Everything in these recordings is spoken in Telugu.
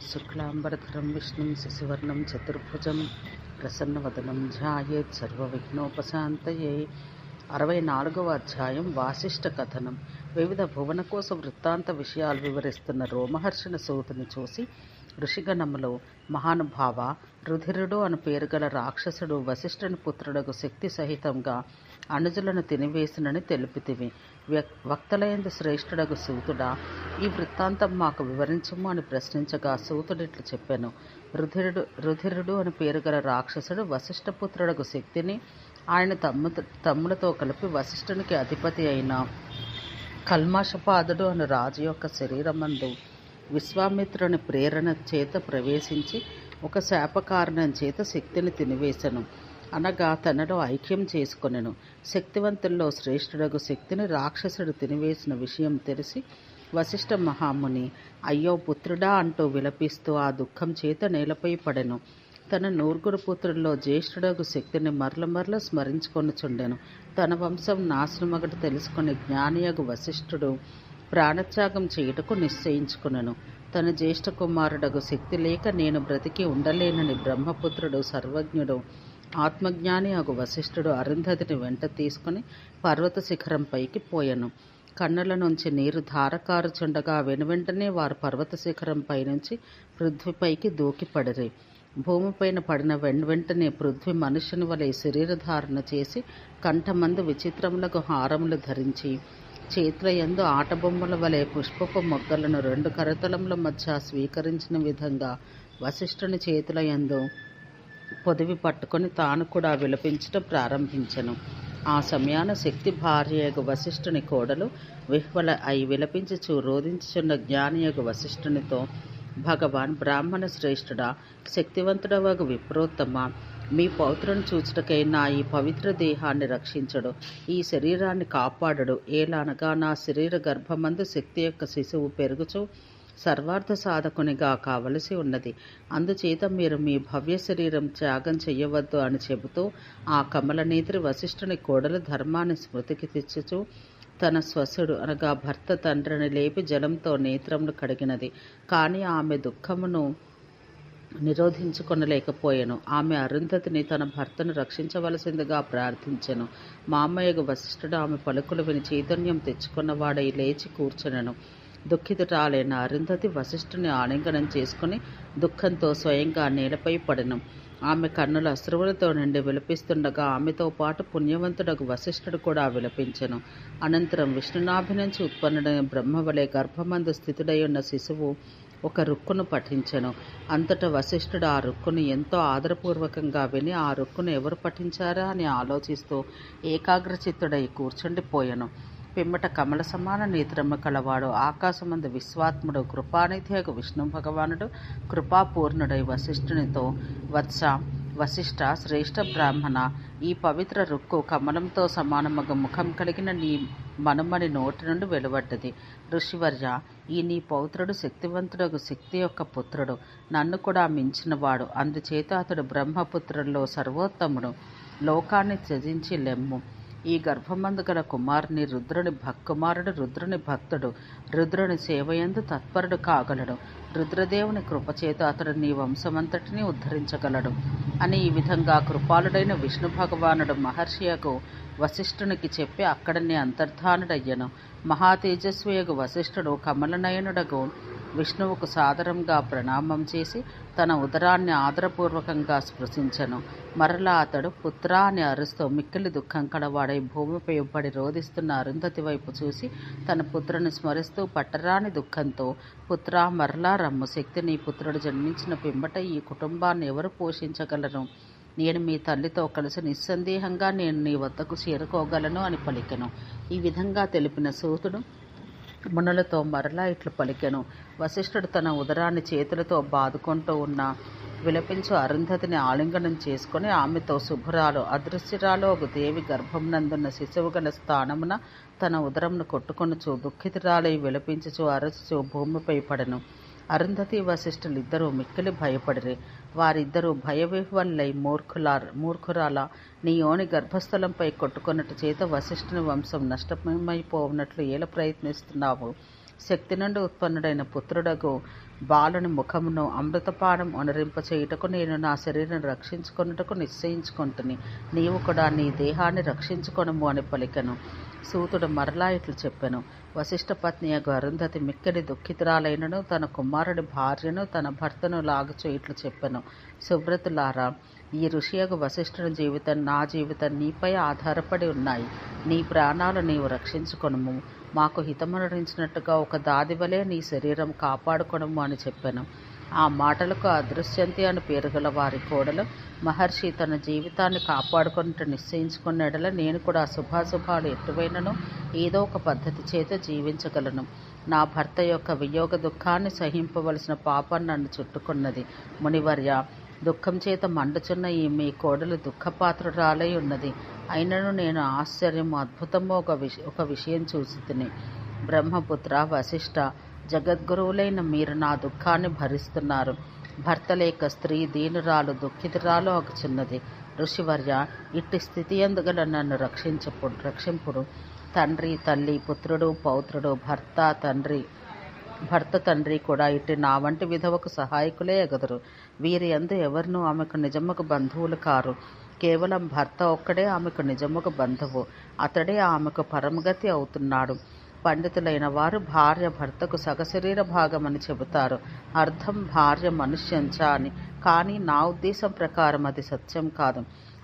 శుక్లాంబరధరం విష్ణుం శశివర్ణం చతుర్భుజం ప్రసన్నవదనం ధ్యాయేత్ సర్వవిఘ్నోపశాంతయే. 64వ అధ్యాయం వాసిష్ఠ కథనం. వివిధ భువనకోశ వృత్తాంత విషయాలు వివరిస్తున్న రోమహర్షణ సూతుని చూసి ఋషిగణములో మహానుభావ, రుధిరుడు అను పేరు గల రాక్షసుడు వశిష్ఠుని పుత్రుడకు శక్తి సహితంగా అనుజులను తినివేసినని తెలిపితివి. వక్తలయందు శ్రేష్ఠుడగు సూతుడా, ఈ వృత్తాంతం మాకు వివరించము అని ప్రశ్నించగా సూతుడిట్లు చెప్పాను. రుధిరుడు అని పేరు గల రాక్షసుడు వశిష్ఠపుత్రుడకు శక్తిని ఆయన తమ్ములతో కలిపి వశిష్ఠునికి అధిపతి అయిన కల్మాషపాదుడు అను రాజు యొక్క శరీరమందు విశ్వామిత్రుని ప్రేరణ చేత ప్రవేశించి ఒక శాపకారణం చేత శక్తిని తినివేశను, అనగా తనలో ఐక్యం చేసుకొనెను. శక్తివంతుల్లో శ్రేష్ఠుడగు శక్తిని రాక్షసుడు తినివేసిన విషయం తెలిసి వశిష్ఠ మహాముని అయ్యో పుత్రుడా అంటూ విలపిస్తూ ఆ దుఃఖం చేత నేలపై పడెను. తన నూరుగురు పుత్రుల్లో జ్యేష్ఠుడగు శక్తిని మరల స్మరించుకొనుచుండెను. తన వంశం నాశనమగట తెలుసుకుని జ్ఞానియగు వశిష్ఠుడు ప్రాణత్యాగం చేయుటకు నిశ్చయించుకునెను. తన జ్యేష్ఠ కుమారుడగు శక్తి లేక నేను బ్రతికి ఉండలేనని బ్రహ్మపుత్రుడు సర్వజ్ఞుడు ఆత్మజ్ఞాని అగు వశిష్ఠుడు అరుంధతిని వెంట తీసుకుని పర్వత శిఖరం పైకి పోయెను. కన్నుల నుంచి నీరు ధారకారుచుండగా వెనువెంటనే వారు పర్వత శిఖరం పైనుంచి పృథ్వీపైకి దూకిపడిరి. భూమిపైన పడిన వెంటనే పృథ్వీ మనుష్యుని వలె శరీరధారణ చేసి కంఠమందు విచిత్రములకు హారములు ధరించి చేతుల యందు ఆటబొమ్మల వలె పుష్పపు మొగ్గలను 2 కరతలముల మధ్య స్వీకరించిన విధంగా వశిష్ఠుని చేతుల యందు పొదివి పట్టుకొని తాను కూడా విలపించడం ప్రారంభించెను. ఆ సమయాన శక్తి భార్యయగు వశిష్ఠుని కోడలు విహ్వల అయి విలపించుచు రోధించుచున్న జ్ఞానియగు వశిష్ఠునితో, భగవాన్ బ్రాహ్మణ శ్రేష్ఠుడా, శక్తివంతుడవగు విప్రోత్తమ, మీ పౌత్రుని చూచుటకై నా ఈ పవిత్ర దేహాన్ని రక్షించడు, ఈ శరీరాన్ని కాపాడడు. ఏలానగా నా శరీర గర్భమందు శక్తి యొక్క శిశువు పెరుగుచు సర్వార్థ సాధకునిగా కావలసి ఉన్నది. అందుచేత మీరు మీ భవ్య శరీరం త్యాగం చెయ్యవద్దు అని చెబుతూ ఆ కమలనేత్రి వశిష్ఠుని కోడలు ధర్మాన్ని స్మృతికి తెచ్చుచు తన స్వసుడు అనగా భర్త తండ్రిని లేపి జలంతో నేత్రములు కడిగినది. కానీ ఆమె దుఃఖమును నిరోధించుకొనలేకపోయెను. ఆమె అరుంధతిని తన భర్తను రక్షించవలసిందిగా ప్రార్థించెను. మామయ్యగు వశిష్ఠుడు ఆమె పలుకులు విని చైతన్యం తెచ్చుకున్నవాడై లేచి కూర్చునెను. దుఃఖితురాలైన అరుంధతి వశిష్ఠుని ఆలింగనం చేసుకుని దుఃఖంతో స్వయంగా నేలపై పడెను. ఆమె కన్నుల అశ్రువులతో నిండి విలపిస్తుండగా ఆమెతో పాటు పుణ్యవంతుడకు వశిష్ఠుడు కూడా విలపించెను. అనంతరం విష్ణునాభి నుంచి ఉత్పన్నుడైన బ్రహ్మవలే గర్భమందు స్థితుడై ఉన్న శిశువు ఒక రుక్కును పఠించెను. అంతటా వశిష్ఠుడు ఆ రుక్కును ఎంతో ఆదరపూర్వకంగా విని ఆ రుక్కును ఎవరు పఠించారా అని ఆలోచిస్తూ ఏకాగ్రచిత్తుడై కూర్చుండిపోయెను. పిమ్మట కమల సమాన నేత్రము కలవాడు ఆకాశమందు విశ్వాత్ముడు కృపానిధియగు విష్ణు భగవానుడు కృపాపూర్ణుడై వశిష్ఠునితో, వశిష్ఠ శ్రేష్ఠ బ్రాహ్మణ, ఈ పవిత్ర రుక్కు కమలంతో సమానమగు ముఖం కలిగిన నీ మనుమని నోటి నుండి వెలువడ్డది. ఋషివర్య, ఈ నీ పౌత్రుడు శక్తివంతుడగు శక్తి యొక్క పుత్రుడు, నన్ను కూడా మించినవాడు. అందుచేత అతడు బ్రహ్మపుత్రుల్లో సర్వోత్తముడు. లోకాన్ని త్యజించి లెమ్ము. ఈ గర్భమందు గల కుమారుని రుద్రుని భక్తుడు, రుద్రుని సేవయందు తత్పరుడు కాగలడు. రుద్రదేవుని కృపచేత అతడు నీ వంశమంతటినీ ఉద్ధరించగలడు అని ఈ విధంగా కృపాలుడైన విష్ణు భగవానుడు మహర్షియకు వశిష్ఠునికి చెప్పి అక్కడనే అంతర్ధానుడయ్యను. మహాతేజస్వియగు వశిష్ఠుడు కమలనయనుడగు విష్ణువుకు సాదరంగా ప్రణామం చేసి తన ఉదరాన్ని ఆదరపూర్వకంగా స్పృశించెను. మరలా అతడు పుత్రా అని అరుస్తూ మిక్కిలి దుఃఖం కలవాడై భూమిపై పడి రోధిస్తున్న అరుంధతి వైపు చూసి తన పుత్రుని స్మరిస్తూ పట్టరాని దుఃఖంతో, పుత్రా మరలా రమ్ము. శక్తి నీ పుత్రుడు జన్మించిన పిమ్మట ఈ కుటుంబాన్ని ఎవరు పోషించగలరు? నేను మీ తల్లితో కలిసి నిస్సందేహంగా నేను నీ వద్దకు చేరుకోగలను అని పలికెను. ఈ విధంగా తెలిపిన సూతుడు మునులతో మరలా ఇట్లు పలికెను. వశిష్ఠుడు తన ఉదరాన్ని చేతులతో బాదుకుంటూ ఉన్న విలపించు అరుంధతిని ఆలింగనం చేసుకుని ఆమెతో శుభ్రాలు అదృశ్యరాలు ఒక దేవి గర్భంనందున్న శిశువు గల స్థానమున తన ఉదరంను కొట్టుకొనుచు దుఃఖితురాలై విలపించుచు అరచుచు భూమిపై పడెను. అరుంధతి వశిష్ఠులిద్దరూ మిక్కిలి భయపడిరి. వారిద్దరూ భయవిహ్వలై మూర్ఖురాల, నీ యోని గర్భస్థలంపై కొట్టుకొన్నట్టు చేత వశిష్ఠుని వంశం నష్టమైపోవునట్లు ఏల ప్రయత్నిస్తున్నావు? శక్తి నుండి ఉత్పన్నుడైన పుత్రుడగు బాలుని ముఖమును అమృతపానం అనురింప చేయుటకు నేను నా శరీరం రక్షించుకొనుటకు నిశ్చయించుకొంటిని. నీవు కూడా నీ దేహాన్ని రక్షించుకొనుము అని పలికెను. సూతుడు మరలా ఇట్లు చెప్పెను. వశిష్ఠ పత్నియగు అరుంధతి మిక్కిలి దుఃఖితురాలైనను తన కుమారుడి భార్యను తన భర్తను లాగుచూ ఇట్లు చెప్పెను. సుబ్రతులారా, ఈ ఋషియగు వశిష్ఠుని జీవితం నా జీవితం నీపై ఆధారపడి ఉన్నాయి. నీ ప్రాణాలు నీవు రక్షించుకొనుము. మాకు హితమరణించినట్టుగా ఒక దాది వలె నీ శరీరం కాపాడుకొనుము అని చెప్పెను. ఆ మాటలకు అదృశ్యంతి అని పేరుగల వారి కోడలు, మహర్షి తన జీవితాన్ని కాపాడుకొనుట నిశ్చయించుకున్న ఎడల నేను కూడా శుభాశుభాలు ఎటువైనను ఏదో ఒక పద్ధతి చేత జీవించగలను. నా భర్త యొక్క వియోగ దుఃఖాన్ని సహింపవలసిన పాపం నన్ను చుట్టుకున్నది. మునివర్య, దుఃఖం చేత మండుచున్న ఈ మీ కోడలు దుఃఖపాత్రురాలై ఉన్నది. అయినను నేను ఆశ్చర్యము అద్భుతము ఒక విషయం చూసి తిని. బ్రహ్మపుత్ర, వశిష్ఠ, జగద్గురువులైన మీరు నా దుఃఖాన్ని భరిస్తున్నారు. భర్త లేక స్త్రీ దీనురాలు దుఃఖితురాలు అగుచున్నది. ఋషివర్య, ఇట్టి స్థితి ఎందుగల నన్ను రక్షింపుడు. తండ్రి, తల్లి, పుత్రుడు, పౌత్రుడు, భర్త తండ్రి కూడా ఇట్టి నా వంటి విధవకు సహాయకులే ఎగదురు. వీరి యందు ఎవరినూ ఆమెకు నిజముకు బంధువులు కారు. కేవలం భర్త ఒక్కడే ఆమెకు నిజముకు బంధువు. అతడే ఆమెకు పరమగతి అవుతున్నాడు. పండితులైన వారు భార్య భర్తకు సగశరీర భాగమని చెబుతారు. అర్థం భార్య మనుష్యంచ అని. కానీ నా ఉద్దేశం ప్రకారం అది సత్యం కాదు.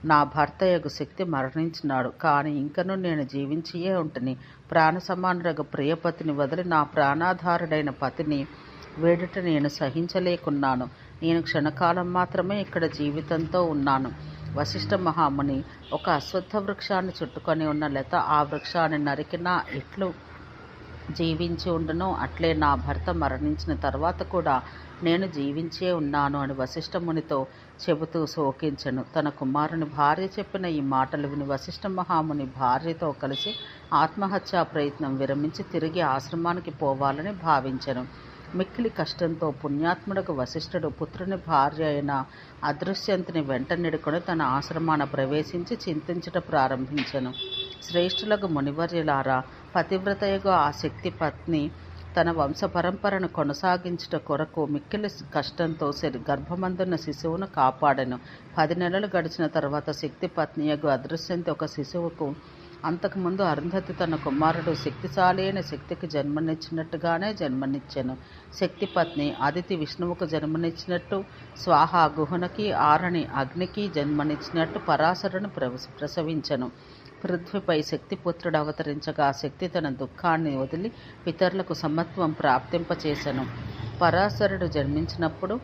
నా భర్త యగు శక్తి మరణించినాడు. కానీ ఇంకనూ నేను జీవించియే ఉంటుని. ప్రాణ సమానురగు ప్రియపతిని వదిలి నా ప్రాణాధారుడైన పతిని వేడుట నేను సహించలేకున్నాను. నేను క్షణకాలం మాత్రమే ఇక్కడ జీవితంతో ఉన్నాను. వశిష్ఠ మహాముని ఒక అశ్వత్థ వృక్షాన్ని చుట్టుకొని ఉన్న లత ఆ వృక్షాన్ని నరికినా ఎట్లు జీవించి ఉండునో అట్లే నా భర్త మరణించిన తర్వాత కూడా నేను జీవించే ఉన్నాను అని వశిష్ఠ మునితో చెబుతూ శోకించెను. తన కుమారుని భార్య చెప్పిన ఈ మాటలు విని వశిష్ఠ మహాముని భార్యతో కలిసి ఆత్మహత్యా ప్రయత్నం విరమించి తిరిగి ఆశ్రమానికి పోవాలని భావించెను. మిక్కిలి కష్టంతో పుణ్యాత్ముడకు వశిష్ఠుడు పుత్రుని భార్య అయిన అదృశ్యంతిని వెంట నిడుకొని తన ఆశ్రమాన ప్రవేశించి చింతించుట ప్రారంభించెను. శ్రేష్ఠులకు మునివర్యులారా, పతివ్రతయగు ఆ శక్తి పత్ని తన వంశ పరంపరను కొనసాగించుట కొరకు మిక్కిలి కష్టంతో గర్భమందున్న శిశువును కాపాడెను. 10 నెలలు గడిచిన తర్వాత శక్తి పత్నియగు అదృశ్యంతి ఒక శిశువుకు అంతకుముందు అరుంధతి తన కుమారుడు శక్తిశాలి అయిన శక్తికి జన్మనిచ్చినట్టుగానే జన్మనిచ్చెను. శక్తి పత్ని అదితి విష్ణువుకు జన్మనిచ్చినట్టు, స్వాహ గుహునకి, ఆరణి అగ్నికి జన్మనిచ్చినట్టు పరాశరుని ప్రసవించెను. పృథ్వీపై శక్తిపుత్రుడు అవతరించగా శక్తి తన దుఃఖాన్ని వదిలి పితరులకు సమత్వం ప్రాప్తింపచేసెను. పరాశరుడు జన్మించినప్పుడు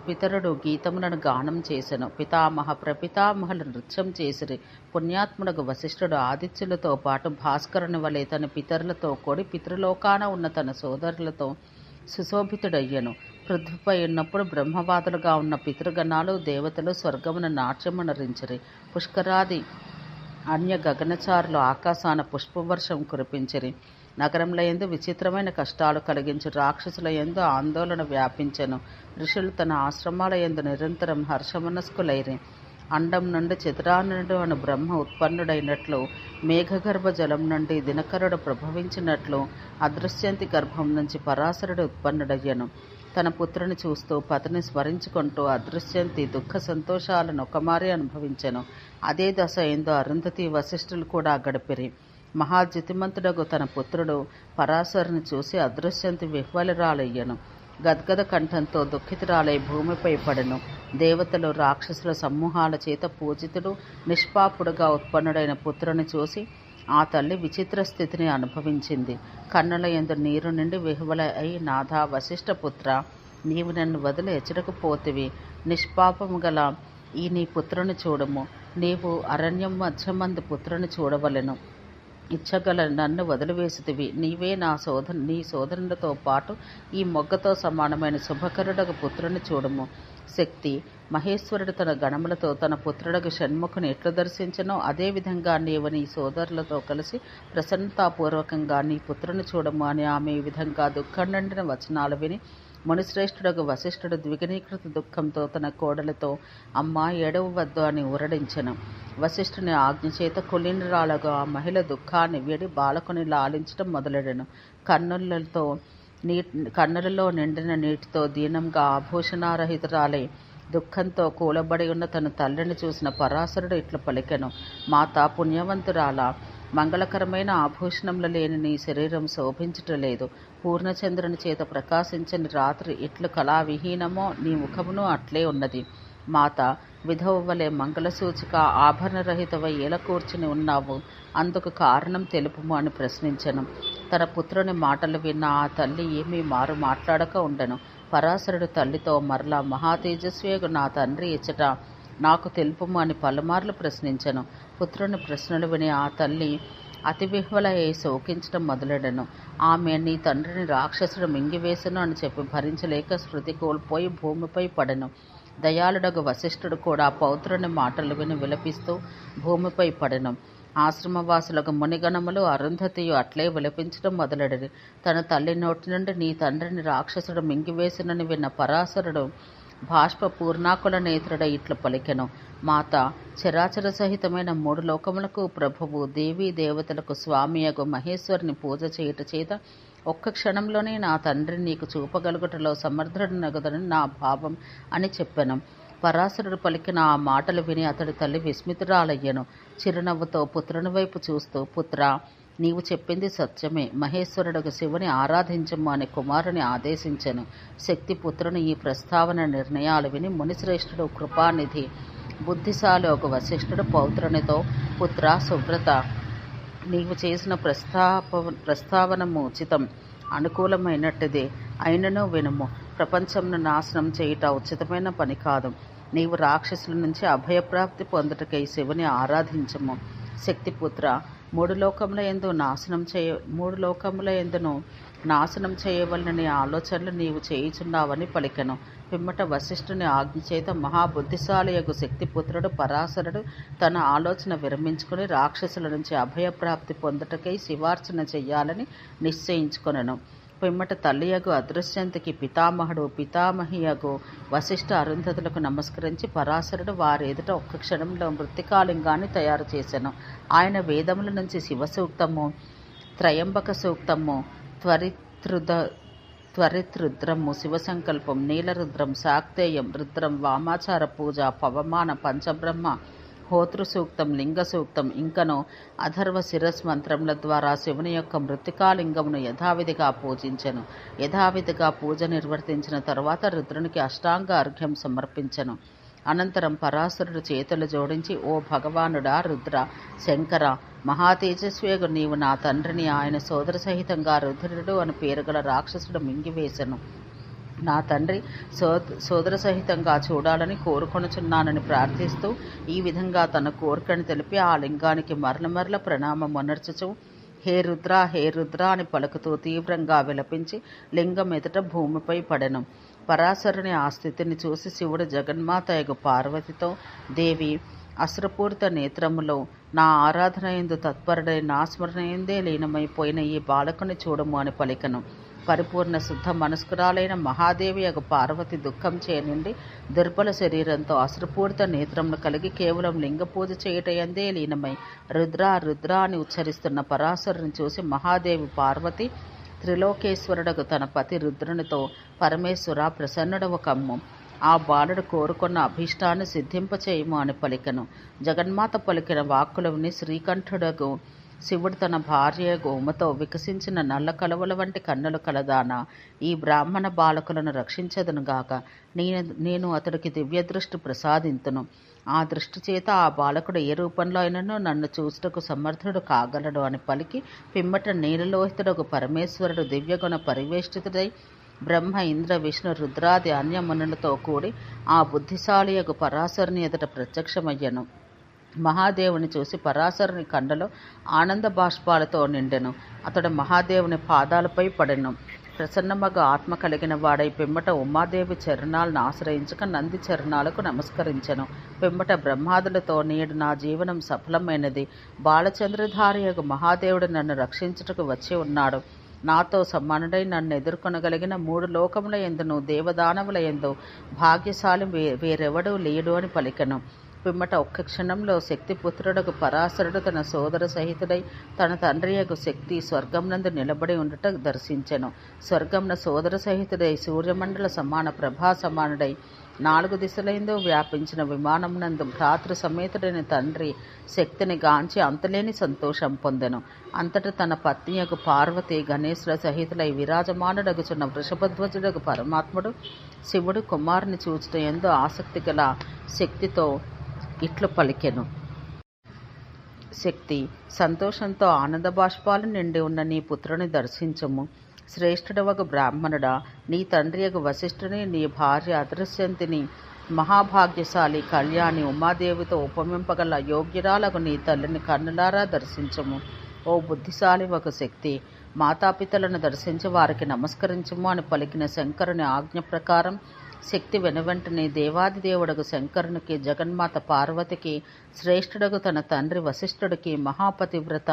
పితరుడు గీతములను గానం చేసెను. పితామహ ప్రపితామహులు నృత్యం చేసిరి. పుణ్యాత్ముడకు వశిష్ఠుడు ఆదిత్యులతో పాటు భాస్కరుని వలె తన పితరులతో కూడి పితృలోకాన ఉన్న తన సోదరులతో సుశోభితుడయ్యను. పృథ్వీపై ఉన్నప్పుడు బ్రహ్మవాదులుగా ఉన్న పితృగణాలు దేవతలు స్వర్గమున నాట్యమునరించిరి. పుష్కరాది అన్య గగనచారులు ఆకాశాన పుష్పవర్షం కురిపించిరి. నగరంలో యందు విచిత్రమైన కష్టాలు కలిగించి రాక్షసుల యందు ఆందోళన వ్యాపించెను. ఋషులు తన ఆశ్రమాల యందు నిరంతరం హర్షమనస్కులైరి. అండం నుండి చతురానుడు అను బ్రహ్మ ఉత్పన్నుడైనట్లు, మేఘగర్భ జలం నుండి దినకరుడు ప్రభవించినట్లు అదృశ్యంతి గర్భం నుంచి పరాశరుడు ఉత్పన్నుడయ్యను. తన పుత్రుని చూస్తూ పతిని స్మరించుకుంటూ అదృశ్యంతి దుఃఖ సంతోషాలను ఒకమారి అనుభవించెను. అదే దశ ఎందు అరుంధతి వశిష్ఠులు కూడా గడిపిరి. మహాజ్యోతిమంతుడగు తన పుత్రుడు పరాశరుని చూసి అదృశ్యంతి విహ్వలురాలయ్యను. గద్గద కంఠంతో దుఃఖితురాలై భూమిపై పడెను. దేవతలు రాక్షసుల సమూహాల చేత పూజితుడు నిష్పాపుడుగా ఉత్పన్నుడైన పుత్రుని చూసి ఆ తల్లి విచిత్ర స్థితిని అనుభవించింది. కన్నుల యందు నీరు నిండి విహ్వల అయి, నాథా వశిష్ఠపుత్ర, నీవు నన్ను వదిలి ఎచ్చడకపోతివి. నిష్పాపము గల ఈ నీ పుత్రుని చూడము. నీవు అరణ్యం మధ్యమంది పుత్రుని చూడవలెను. ఇచ్చగల నన్ను వదిలివేసితివి. నీవే నీ సోదరునితో పాటు ఈ మొగ్గతో సమానమైన శుభకరుడకు పుత్రుని చూడము. శక్తి మహేశ్వరుడు తన గణములతో తన పుత్రుడకు షణ్ముఖుని ఎట్లు దర్శించనో అదేవిధంగా నీవు నీ సోదరులతో కలిసి ప్రసన్నతాపూర్వకంగా నీ పుత్రుని చూడము అని ఆమె ఈ విధంగా దుఃఖం నిండిన వచనాలు విని మునిశ్రేష్ఠుడకు వశిష్ఠుడు ద్విగుణీకృత దుఃఖంతో తన కోడలతో, అమ్మా ఏడవవద్దు అని ఊరడించెను. వశిష్ఠుని ఆజ్ఞచేత కులీనురాలగా ఆ మహిళ దుఃఖాన్ని వీడి బాలకుని లాలించడం మొదలెడెను. కన్నులతో కన్నులలో నిండిన నీటితో దీనంగా ఆభూషణారహితురాలై దుఃఖంతో కూలబడి ఉన్న తన తల్లిని చూసిన పరాశరుడు ఇట్లు పలికెను. మాత పుణ్యవంతురాల, మంగళకరమైన ఆభూషణములు లేని నీ శరీరం శోభించుటలేదు. పూర్ణచంద్రుని చేత ప్రకాశించని రాత్రి ఇట్లు కళావిహీనమో నీ ముఖమును అట్లే ఉన్నది. మాత, విధవ వలె మంగళసూచిక ఆభరణరహితవై ఏల కూర్చుని ఉన్నావు, అందుకు కారణం తెలుపుము అని ప్రశ్నించెను. తన పుత్రుని మాటలు విన్న ఆ తల్లి ఏమీ మారు మాట్లాడక ఉండెను. పరాశరుడు తల్లితో మరలా మహాతేజస్వియగు నా తండ్రి ఇచ్చట నాకు తెలుపుము అని పలుమార్లు ప్రశ్నించెను. పుత్రుని ప్రశ్నలు విని ఆ తల్లి అతి విహ్వలయ్యి శోకించడం మొదలెడెను. ఆమె నీ తండ్రిని రాక్షసుడు మింగివేసెను అని చెప్పి భరించలేక స్మృతి కోల్పోయి భూమిపై పడెను. దయాళుడగు వశిష్ఠుడు కూడా పౌత్రుని మాటలు విని విలపిస్తూ భూమిపై పడెను. ఆశ్రమవాసులకు మునిగణములు అరుంధతియు అట్లే విలపించడం మొదలెడిరి. తన తల్లి నోటి నుండి నీ తండ్రిని రాక్షసుడు మింగివేసినని విన్న పరాశరుడు బాష్ప పూర్ణాకుల నేత్రుడ ఇట్లు పలికెను. మాత, చరాచర సహితమైన 3 లోకములకు ప్రభువు, దేవీ దేవతలకు స్వామియగు మహేశ్వరుని పూజ చేయుట చేత ఒక్క క్షణంలోనే నా తండ్రిని నీకు చూపగలుగుటలో సమర్థుడనగుదని నా భావం అని చెప్పెను. పరాశరుడు పలికిన ఆ మాటలు విని అతడి తల్లి విస్మితురాలయ్యను. చిరునవ్వుతో పుత్రుని వైపు చూస్తూ, పుత్రా, నీవు చెప్పింది సత్యమే. మహేశ్వరుడు శివుని ఆరాధించము అని కుమారుని ఆదేశించెను. శక్తి పుత్రుని ఈ ప్రస్తావన నిర్ణయాలు విని మునిశ్రేష్ఠుడు కృపానిధి బుద్ధిశాలి ఒక వశిష్ఠుడు పౌత్రునితో, పుత్ర సువ్రత, నీవు చేసిన ప్రస్తావనము ఉచితం, అనుకూలమైనట్టుదే. అయినను వినుము. ప్రపంచంను నాశనం చేయుట ఉచితమైన పని కాదు. నీవు రాక్షసుల నుంచి అభయప్రాప్తి పొందుటకై శివుని ఆరాధించము. శక్తిపుత్ర, 3 లోకముల ఎందును నాశనం చేయవలనని ఆలోచనలు నీవు చేయుచున్నావని పలికెను. పిమ్మట వశిష్ఠుని ఆజ్ఞ చేత మహాబుద్ధిశాలియగు శక్తిపుత్రుడు పరాశరుడు తన ఆలోచన విరమించుకుని రాక్షసుల నుంచి అభయప్రాప్తి పొందుటకై శివార్చన చెయ్యాలని నిశ్చయించుకొనెను. పిమ్మట తల్లియగు అదృశ్యంతికి పితామహుడు పితామహియగు వశిష్ఠ అరుంధతులకు నమస్కరించి పరాశరుడు వారి ఎదుట ఒక్క క్షణంలో మృత్తికాలింగాన్ని తయారు చేసెను. ఆయన వేదముల నుంచి శివసూక్తము, త్రయంబక సూక్తము, త్వరితృద్రము, శివసంకల్పం, నీలరుద్రం, శాక్తేయం, రుద్రం, వామాచార పూజ, పవమాన, పంచబ్రహ్మ, హోతృ సూక్తం, లింగ సూక్తం, ఇంకను అథర్వ శిరస్ మంత్రముల ద్వారా శివుని యొక్క మృత్తికాలింగమును యథావిధిగా పూజించెను. యథావిధిగా పూజ నిర్వర్తించిన తరువాత రుద్రునికి అష్టాంగ అర్ఘ్యం సమర్పించెను. అనంతరం పరాశరుడు చేతులు జోడించి, ఓ భగవానుడా, రుద్ర, శంకర, మహాతేజస్వియగు నీవు నా తండ్రిని ఆయన సోదర సహితంగా రుద్రుడు అని పేరుగల రాక్షసుడు మింగివేశను. నా తండ్రి సోదర సహితంగా చూడాలని కోరుకొనుచున్నానని ప్రార్థిస్తూ ఈ విధంగా తన కోరికను తెలిపి ఆ లింగానికి మరల ప్రణామం మొనర్చుచు, హే రుద్ర, హే రుద్ర అని పలుకుతూ తీవ్రంగా విలపించి లింగం ఎదుట భూమిపై పడెను. పరాశరుని ఆ స్థితిని చూసి శివుడు జగన్మాతయగు పార్వతితో, దేవి, అశ్రుపూరిత నేత్రములో నా ఆరాధన యందు తత్పరుడై నా స్మరణయందే లీనమైపోయిన ఈ బాలకుని చూడము అని పలికను. పరిపూర్ణ శుద్ధ మనస్కురాలైన మహాదేవి యొక్క పార్వతి దుఃఖం చేయనుండి దుర్బల శరీరంతో అశ్రుపూరిత నేత్రమును కలిగి కేవలం లింగ పూజ చేయటయందే లీనమై రుద్ర రుద్ర అని ఉచ్చరిస్తున్న పరాశరుని చూసి మహాదేవి పార్వతి త్రిలోకేశ్వరుడకు తన పతి రుద్రునితో, పరమేశ్వర, ప్రసన్నుడవు కమ్ము, ఆ బాలుడు కోరుకున్న అభీష్టాన్ని సిద్ధింపచేయము అని పలికెను. జగన్మాత పలికిన వాక్కులు విని శ్రీకంఠుడగు శివుడు తన భార్య ఉమతో, వికసించిన నల్ల కలువల వంటి కన్నులు కలదానా, ఈ బ్రాహ్మణ బాలకులను రక్షించదునుగాక. నేను అతడికి దివ్యదృష్టి ప్రసాదింతును. ఆ దృష్టి చేత ఆ బాలకుడు ఏ రూపంలో అయినను నన్ను చూచుటకు సమర్థుడు కాగలడు అని పలికి పిమ్మట నీలలోహితుడకు పరమేశ్వరుడు దివ్యగుణ పరివేష్టితుడై బ్రహ్మ, ఇంద్ర, విష్ణు, రుద్రాది అన్యమునులతో కూడి ఆ బుద్ధిశాలియగు పరాశరుని ఎదుట ప్రత్యక్షమయ్యను. మహాదేవుని చూసి పరాశరుని కండలో ఆనంద బాష్పాలతో నిండెను. అతడు మహాదేవుని పాదాలపై పడెను. ప్రసన్నమగ ఆత్మ కలిగిన వాడై పిమ్మట ఉమాదేవి చరణాలను ఆశ్రయించక నంది చరణాలకు నమస్కరించెను. పిమ్మట బ్రహ్మాదులతో, నేడు నా జీవనం సఫలమైనది. బాలచంద్రధారియగు మహాదేవుడు నన్ను రక్షించుటకు వచ్చి ఉన్నాడు. నాతో సమానుడై నన్ను ఎదుర్కొనగలిగిన 3 లోకముల యందును దేవదానవుల యందు భాగ్యశాలి వేరెవడూ లేడు అని పలికెను. పిమ్మట ఒక్క క్షణంలో శక్తిపుత్రుడకు పరాశరుడు తన సోదర సహితుడై తన తండ్రియకు శక్తి స్వర్గంనందు నిలబడి ఉండుట దర్శించెను. స్వర్గంన సోదర సహితుడై సూర్యమండల సమాన ప్రభా సమానుడై 4 దిశలైందో వ్యాపించిన విమానమునందు భ్రాతృ సమేతుడైన తండ్రి శక్తిని గాంచి అంతలేని సంతోషం పొందెను. అంతట తన పత్నియకు పార్వతి గణేశుల సహితులై విరాజమానుడగుచున్న వృషభధ్వజుడకు పరమాత్ముడు శివుడు కుమారుని చూచుట ఎందు ఆసక్తి గల శక్తితో ఇట్లు పలికెను. శక్తి, సంతోషంతో ఆనంద బాష్పాలు నిండి ఉన్న నీ పుత్రుని దర్శించము. శ్రేష్ఠుడవగు బ్రాహ్మణుడా, నీ తండ్రియగు వశిష్ఠుని, నీ భార్య అదృశ్యంతిని, మహాభాగ్యశాలి కళ్యాణి ఉమాదేవితో ఉపమింపగల యోగ్యురాలకు నీ తల్లిని కన్నులారా దర్శించము. ఓ బుద్ధిశాలి ఒక శక్తి, మాతాపితలను దర్శించి వారికి నమస్కరించము అని పలికిన శంకరుని ఆజ్ఞ ప్రకారం శక్తి వెనువెంటనే దేవాదిదేవుడకు శంకరునికి, జగన్మాత పార్వతికి, శ్రేష్ఠుడకు తన తండ్రి వశిష్ఠుడికి, మహాపతివ్రత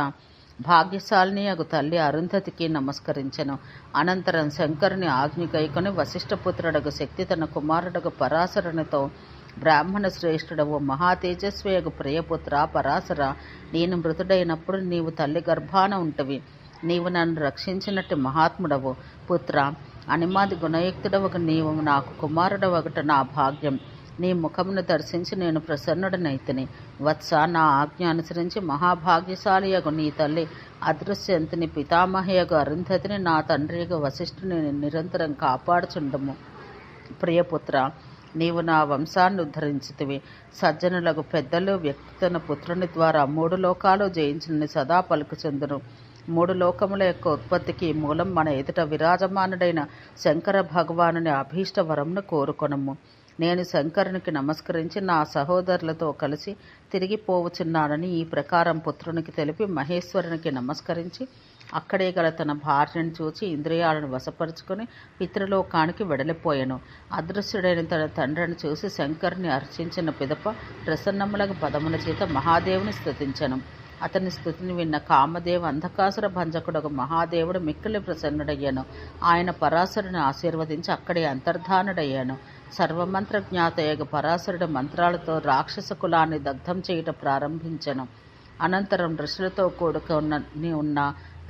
భాగ్యశాలిని అగు తల్లి అరుంధతికి నమస్కరించెను. అనంతరం శంకరుని ఆజ్ఞ గైకొని వశిష్ఠపుత్రుడకు శక్తి తన కుమారుడకు పరాశరునితో, బ్రాహ్మణ శ్రేష్ఠుడవు మహాతేజస్వి అగు ప్రియపుత్ర పరాశర, నేను మృతుడైనప్పుడు నీవు తల్లి గర్భాన ఉంటవి. నీవు నన్ను రక్షించినట్టు మహాత్ముడవు. పుత్ర, అనిమాది గుణయుక్తుడవకు నీవు నాకు కుమారుడవగట నా భాగ్యం. నీ ముఖమును దర్శించి నేను ప్రసన్నుడనైతిని. వత్స, నా ఆజ్ఞ అనుసరించి మహాభాగ్యశాలియగు నీ తల్లి అదృశ్యంతిని, పితామహయగు అరుంధతిని, నా తండ్రియగు వశిష్ఠుని నిరంతరం కాపాడుచుండము. ప్రియపుత్ర, నీవు నా వంశాన్ని ఉద్ధరించితివి. సజ్జనులకు పెద్దలు వ్యక్తి తన పుత్రుని ద్వారా 3 లోకాలు జయించిన సదా పలుకుచుందును. 3 లోకముల యొక్క ఉత్పత్తికి మూలం మన ఎదుట విరాజమానుడైన శంకర భగవానుని అభీష్ట వరమును కోరుకొనము. నేను శంకరునికి నమస్కరించి నా సహోదరులతో కలిసి తిరిగిపోవచున్నానని ఈ ప్రకారం పుత్రునికి తెలిపి మహేశ్వరునికి నమస్కరించి అక్కడే గల తన భార్యను చూచి ఇంద్రియాలను వశపరుచుకొని పితృలోకానికి వెడలిపోయాను. అదృశ్యుడైన తన తండ్రిని చూసి శంకరుని అర్చించిన పిదప ప్రసన్నములకు పదముల చేత మహాదేవుని స్తుతించను. అతని స్తుతిని విన్న కామదేవ అంధకాసుర భంజకుడకు మహాదేవుడు మిక్కిలి ప్రసన్నుడయ్యాను. ఆయన పరాశరుని ఆశీర్వదించి అక్కడే అంతర్ధానుడయ్యాను. సర్వమంత్ర జ్ఞాతయగు పరాశరుడు మంత్రాలతో రాక్షస కులాన్ని దగ్ధం చేయుట ప్రారంభించెను. అనంతరం ఋషులతో కూడుకొని ఉన్న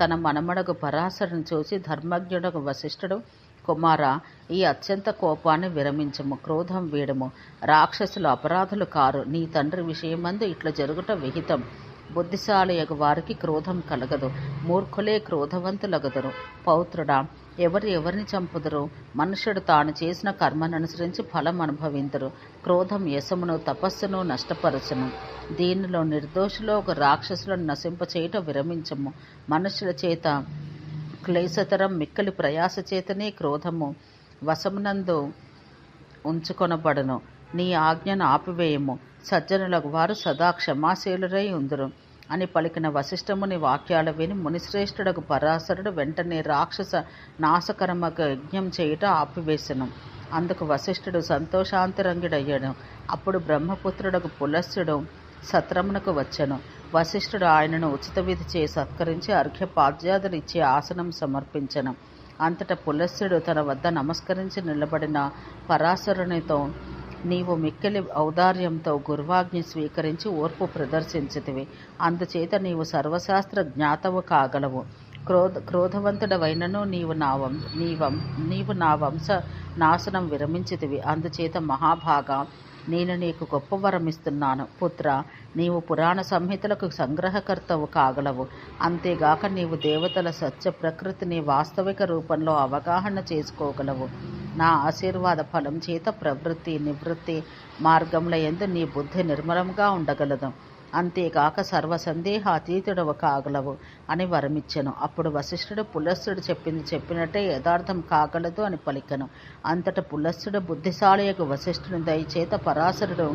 తన మనమడగు పరాశరుని చూసి ధర్మజ్ఞుడకు వశిష్ఠుడు, కుమార, ఈ అత్యంత కోపాన్ని విరమించము, క్రోధం వీడము. రాక్షసులు అపరాధులు కారు. నీ తండ్రి విషయమందు ఇట్లా జరుగుట విహితం. బుద్ధిశాలియగు వారికి క్రోధం కలగదు, మూర్ఖులే క్రోధవంతులగదురు. పౌత్రుడా, ఎవరిని చంపుదురు? మనుష్యుడు తాను చేసిన కర్మను అనుసరించి ఫలం అనుభవింతురు. క్రోధం యశమును తపస్సును నష్టపరచును. దీనిలో నిర్దోషులో ఒక రాక్షసులను నశింపచేయుట విరమించము. మనుష్యుల చేత క్లేశతరం మిక్కలి ప్రయాస చేతనే క్రోధము వశమునందు ఉంచుకొనబడును. నీ ఆజ్ఞను ఆపివేయము. సజ్జనులకు వారు సదా క్షమాశీలురై ఉందురు అని పలికిన వశిష్ఠముని వాక్యాలు విని మునిశ్రేష్ఠుడకు పరాశరుడు వెంటనే రాక్షస నాశకర్మకు యజ్ఞం చేయుట ఆపివేశను. అందుకు వశిష్ఠుడు సంతోషాంతరంగుడయ్యాడు. అప్పుడు బ్రహ్మపుత్రుడకు పులస్త్యుడు సత్రమునకు వచ్చెను. వశిష్ఠుడు ఆయనను ఉచిత విధి చే సత్కరించి అర్ఘ్యపాద్యాదులు ఇచ్చే ఆసనం సమర్పించెను. అంతటా పులస్త్యుడు తన వద్ద నమస్కరించి నిలబడిన పరాశరునితో, నీవు మిక్కిలి ఔదార్యంతో గురువాజ్ఞ స్వీకరించి ఓర్పు ప్రదర్శించితివి. అందుచేత నీవు సర్వశాస్త్ర జ్ఞాతవు కాగలవు. క్రోధవంతుడవైనను నీవు నా వంశ నాశనం విరమించితివి. అందుచేత మహాభాగా, నేను నీకు గొప్ప వరమిస్తున్నాను. పుత్ర, నీవు పురాణ సంహితలకు సంగ్రహకర్తవు కాగలవు. అంతేగాక నీవు దేవతల సత్య ప్రకృతిని వాస్తవిక రూపంలో అవగాహన చేసుకోగలవు. నా ఆశీర్వాద ఫలం చేత ప్రవృత్తి నివృత్తి మార్గముల యందు నీ బుద్ధి నిర్మలంగా ఉండగలదు. అంతేగాక సర్వసందేహ అతీతుడవు కాగలవు అని వరమిచ్చెను. అప్పుడు వశిష్ఠుడు పులస్త్యుడు చెప్పినట్టే యథార్థం కాగలదు అని పలికెను. అంతట పులస్త్యుడు బుద్ధిశాలియకు వశిష్ఠుని దయచేత పరాశరుడు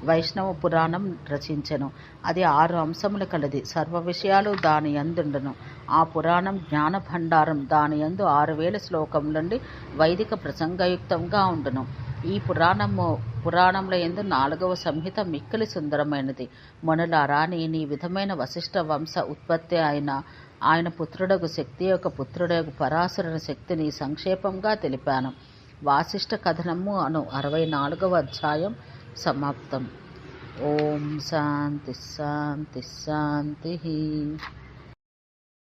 వైష్ణవ పురాణం రచించెను. అది 6 అంశములు కలది. సర్వ విషయాలు దాని యందుండును. ఆ పురాణం జ్ఞాన భండారం. దాని యందు 6000 శ్లోకములుండి వైదిక ప్రసంగయుక్తంగా ఉండును. ఈ పురాణముల యందు 4వ సంహిత మిక్కిలి సుందరమైనది. మొనలారా, నీ విధమైన వశిష్ఠ వంశ ఉత్పత్తి అయిన ఆయన పుత్రుడగు శక్తి యొక్క పుత్రుడగు పరాశరుని శక్తిని సంక్షేపంగా తెలిపాను. వాసిష్ఠ కథనము అను 64వ అధ్యాయం సమాప్తం. ఓం శాంతి శాంతి శాంతి.